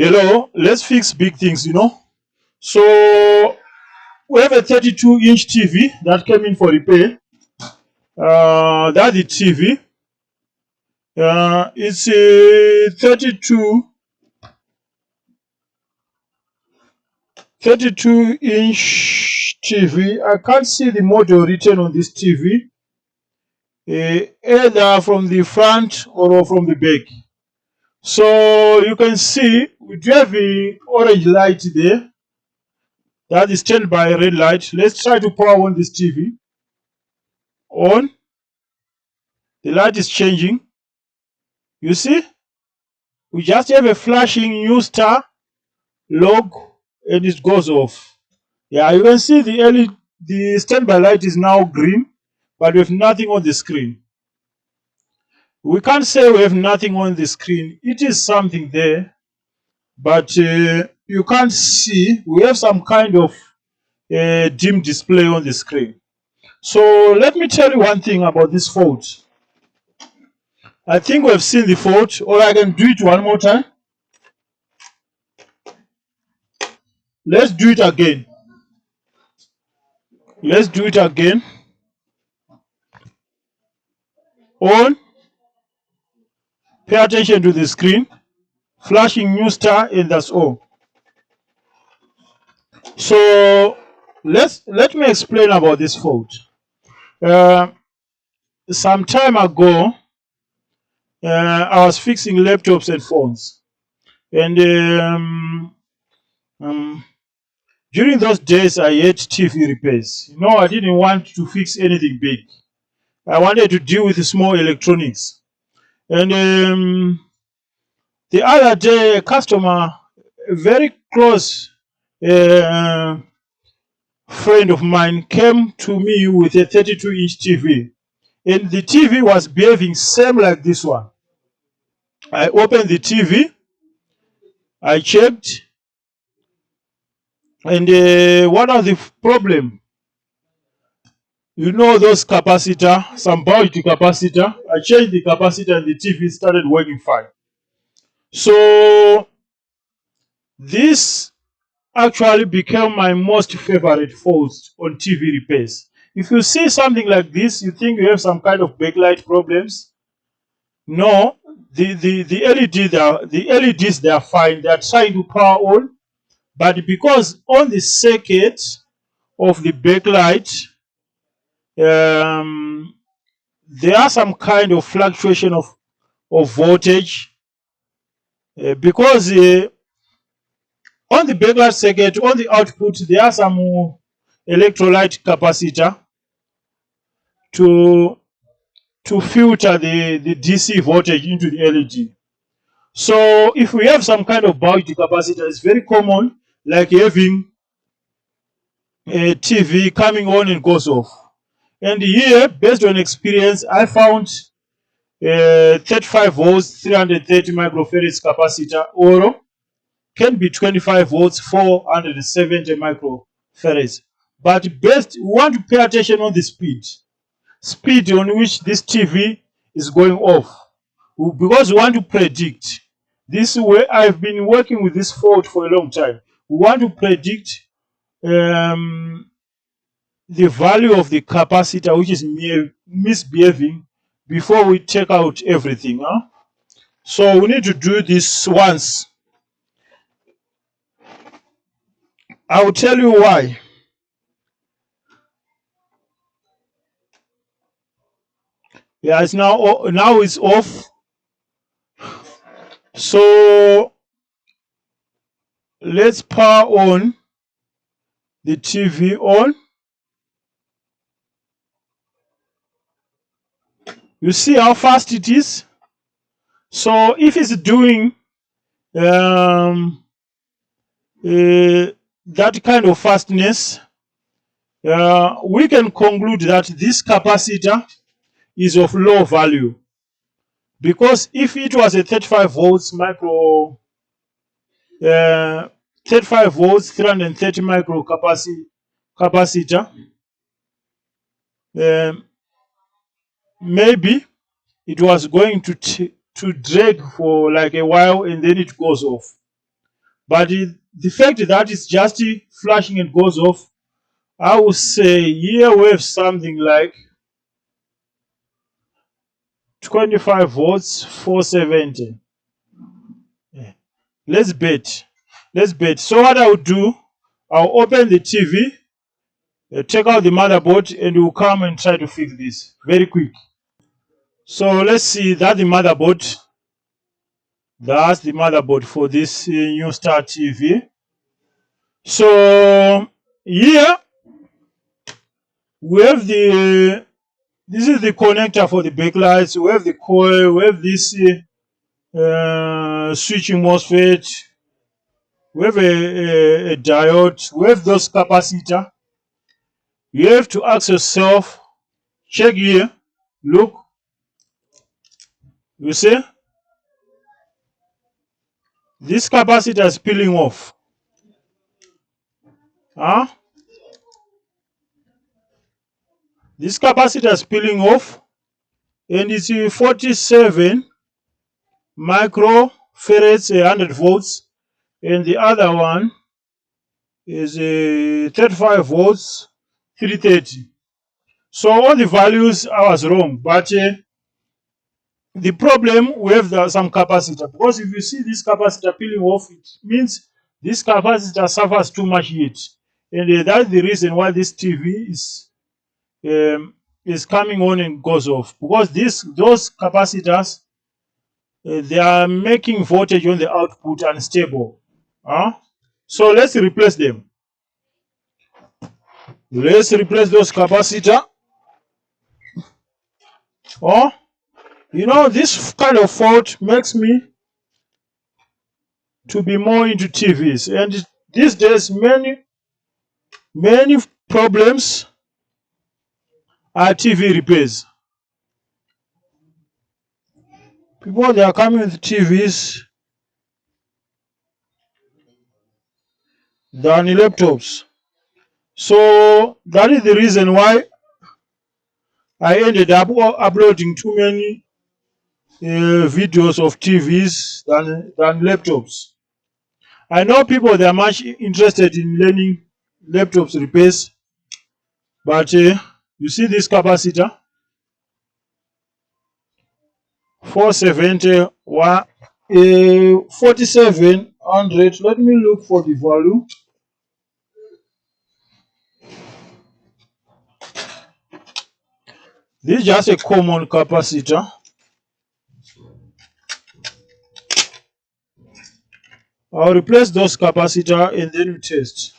Hello, let's fix big things, So we have a 32-inch TV that came in for repair. That's the TV. It's a 32-inch TV. I can't see the model written on this TV, either from the front or from the back. So you can see we do have the orange light there. That is standby red light. Let's try to power on this TV. On. The light is changing. You see? We just have a flashing Newstar log and it goes off. Yeah, you can see the standby light is now green, but we have nothing on the screen. We can't say we have nothing on the screen. It is something there, but you can't see. We have some kind of dim display on the screen. So let me tell you one thing about this fault. I think we've seen the fault, or I can do it one more time. Let's do it again. Let's do it again. On. Pay attention to the screen. Flashing Newstar, and that's all. So let me explain about this fault. Some time ago, I was fixing laptops and phones, and during those days I had TV repairs. I didn't want to fix anything big. I wanted to deal with the small electronics. And the other day, a customer, a very close friend of mine, came to me with a 32-inch TV. And the TV was behaving same like this one. I opened the TV, I checked, and what was the problem? Those capacitor, some bulky capacitor. I changed the capacitor and the TV started working fine. So this actually became my most favorite fault on TV repairs. If you see something like this, you think you have some kind of backlight problems. No, the LEDs, they are fine. They are trying to power on, but because on the circuit of the backlight, there are some kind of fluctuation of voltage, because on the backlight circuit, on the output, there are some electrolyte capacitor to filter the DC voltage into the LED. So if we have some kind of bulky capacitor, it's very common, like having a TV coming on and goes off. And here, based on experience, I found 35 volts, 330 microfarads capacitor, or can be 25 volts, 470 microfarads. But best, we want to pay attention on the speed on which this TV is going off, because we want to predict. This way, I've been working with this fault for a long time. We want to predict the value of the capacitor which is misbehaving before we take out everything. So we need to do this once. I will tell you why. Yeah, it's now it's off. So let's power on the TV on. You see how fast it is. So if it's doing that kind of fastness, we can conclude that this capacitor is of low value, because if it was a 35 volts 35 volts 330 micro capacitor, maybe it was going to drag for like a while and then it goes off. But the fact that it's just flashing and goes off, I would say here we have something like 25 volts, 470. Let's bet. So what I would do, I'll open the TV, take out the motherboard, and we'll come and try to fix this very quick. So let's see, that's the motherboard. That's the motherboard for this Newstar TV. So here we have this is the connector for the backlights. We have the coil. We have this switching MOSFET. We have a diode. We have those capacitor. You have to ask yourself, check here, look, you see, this capacitor is peeling off. Huh? This capacitor is peeling off, and it's 47 microfarads, 100 volts, and the other one is 35 volts, 330. So all the values I was wrong, but the problem, we have some capacitor, because if you see this capacitor peeling off, it means this capacitor suffers too much heat, and that's the reason why this TV is coming on and goes off, because those capacitors they are making voltage on the output unstable. So let's replace them. Let's replace those capacitor. You know, this kind of fault makes me to be more into TVs, and these days many problems are TV repairs. People, they are coming with TVs than laptops. So that is the reason why I ended up uploading too many videos of TVs than laptops. I know people, they are much interested in learning laptops repairs, but you see this capacitor 470, 4700. Let me look for the value. This is just a common capacitor. I'll replace those capacitor and then we test.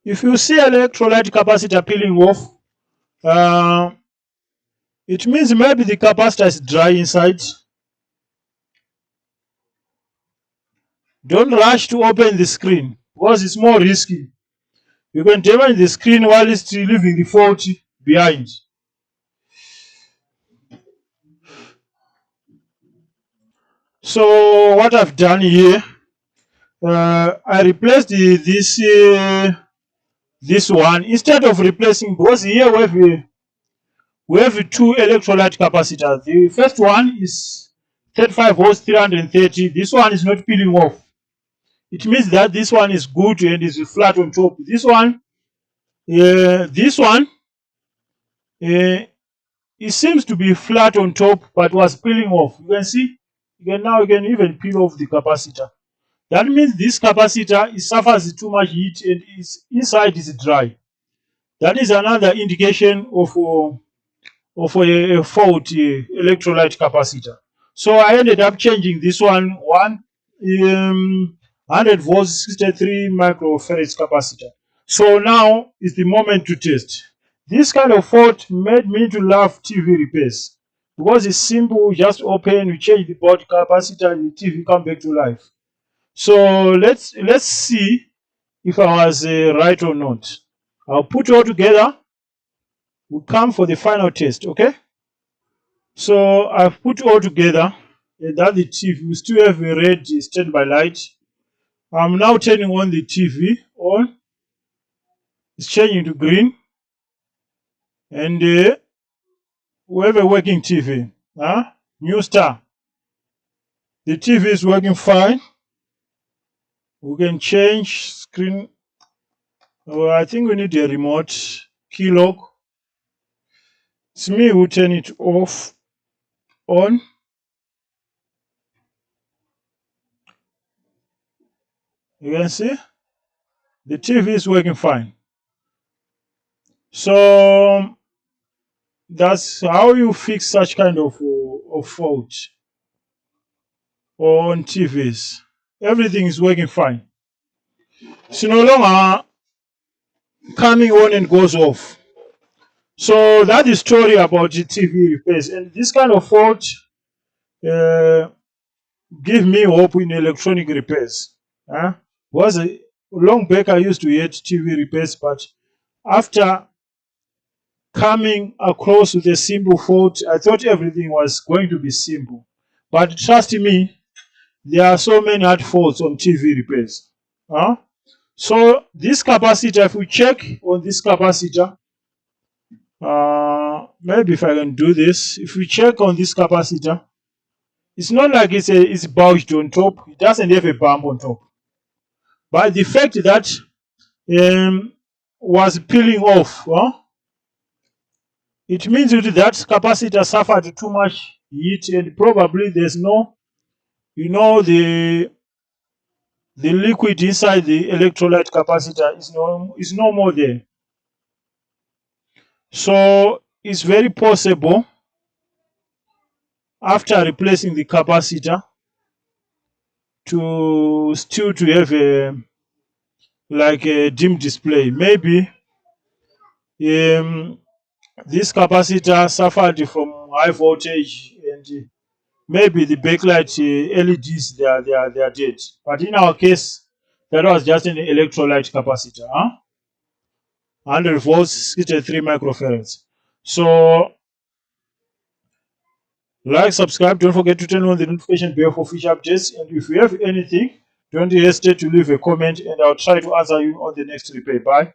If you see electrolyte capacitor peeling off, it means maybe the capacitor is dry inside. Don't rush to open the screen, because it's more risky. You can damage the screen while it's still leaving the fault behind. So what I've done here, I replaced this one instead of replacing, because here we have two electrolyte capacitors. The first one is 35 volts, 330. This one is not peeling off. It means that this one is good and is flat on top. This one, it seems to be flat on top, but was peeling off. You can see, now you can even peel off the capacitor. That means this capacitor, it suffers too much heat and inside is dry. That is another indication of a fault electrolyte capacitor. So I ended up changing this one 100 volts, 63 microfarads capacitor. So now is the moment to test. This kind of fault made me to love TV repairs, because it's simple. Just open, you change the board capacitor, and the TV come back to life. So let's see if I was right or not. I'll put it all together. We'll come for the final test, okay? So I've put it all together, and that the TV, we still have a red standby light. I'm now turning on the TV on. It's changing to green. and we have a working TV. Newstar. The TV is working fine. We can change screen. Well, I think we need a remote key lock. It's me who turn it off, on. You can see the TV is working fine. So that's how you fix such kind of fault on TVs. Everything is working fine. It's no longer coming on and goes off. So that is story about the TV repairs, and this kind of fault give me hope in electronic repairs. Was a long back I used to hate TV repairs, but after coming across with a simple fault, I thought everything was going to be simple. But trust me, there are so many hard faults on TV repairs. So this capacitor, if we check on this capacitor, maybe if I can do this, if we check on this capacitor, it's not like it's bulged on top. It doesn't have a bump on top. But the fact that was peeling off, it means that capacitor suffered too much heat, and probably there's no, the liquid inside the electrolyte capacitor is no more there. So it's very possible after replacing the capacitor to still to have a dim display. Maybe this capacitor suffered from high voltage, and maybe the backlight LEDs they are dead. But in our case, that was just an electrolyte capacitor, 100 volts, 63 microfarads. So like, subscribe, don't forget to turn on the notification bell for future updates, and if you have anything, don't hesitate to leave a comment, and I'll try to answer you on the next replay. Bye.